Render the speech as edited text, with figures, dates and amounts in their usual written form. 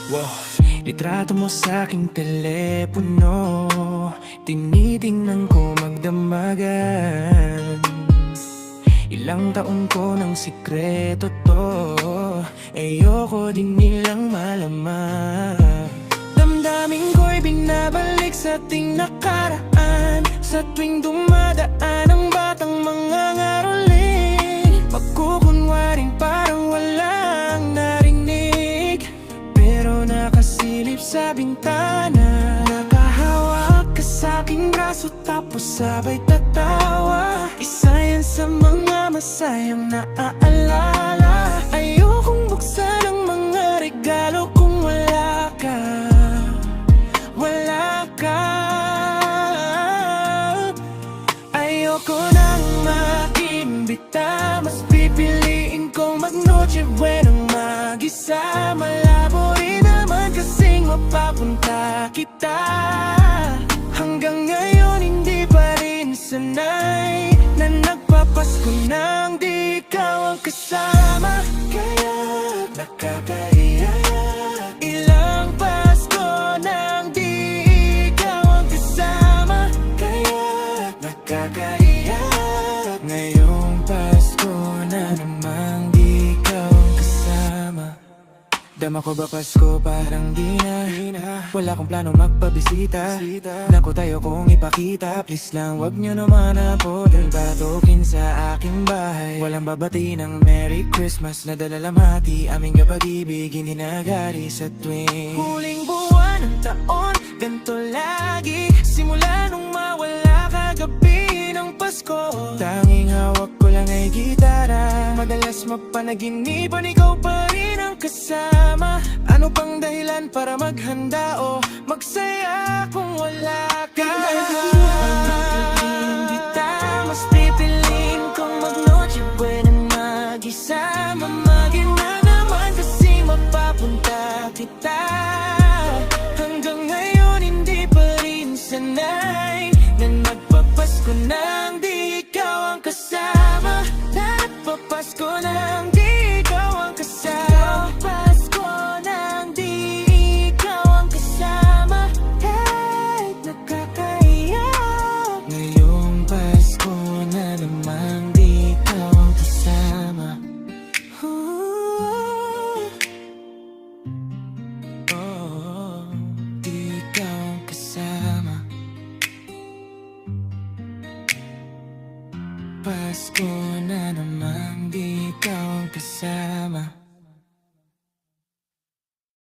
Wow. Litrato mo sa aking telepono, tinitingnan ko magdamagan. Ilang taon ko ng sikreto to, ayoko din nilang malaman. Damdamin ko'y binabalik sa ating nakaraan, sa tuwing dumadaan ang batang mga ngarulin. Magkukunwaring parang walang narinig, pero nakasilip sa bintana. Nakahawak ka sa aking braso tapos sabay tatawa. Isa yan sa mga masayang naaalala. Ayokong buksan ang mga regalo kung wala ka. Wala ka. Ayoko nang mag-imbita, mas pipiliin kong mag-Noche Buenang mag-isa. Malabo rin naman kasing mapapunta kita. Hanggang ngayon hindi pa rin sanay na nagpapasko nang di ikaw ang kasama. Kaya nakakaiyak, ilang Pasko nang di ikaw ang kasama. Kaya nakakaiyak, ngayong Pasko na namang di ikaw ang kasama. Dama ko ba Pasko parang di na, wala kong plano magpabisita. Naku tayo kong ipakita, please lang wag nyo naman po din batukin sa aking bahay. Walang babati ng Merry Christmas na dalalamhati, aming kapag-ibig hindi nagari sa tuwing huling buwan ng taon. Ganto lagi, simula nung mawala kagabi ng Pasko. Tanging hawak ko lang ay gitara, madalas mapanaginipan ikaw pa rin ang kasama. Ano pang dahilan para maghanda o magsaya kung wala ka? Kita, mas pipiliin kong mag-Noche Buenang mag-isa. Mamagin na naman kasi mapapunta kita. Hanggang ngayon hindi pa rin sanay na nagpapasko nang di ikaw ang kasama. Nagpapasko nang di ikaw ang kasama. Pasko nang di ikaw ang kasama. Hey, nakakaiyak, ngayong Pasko na namang di ikaw ang kasama. Oh, di ikaw ang kasama. Pasko na namang di ikaw ang kasama.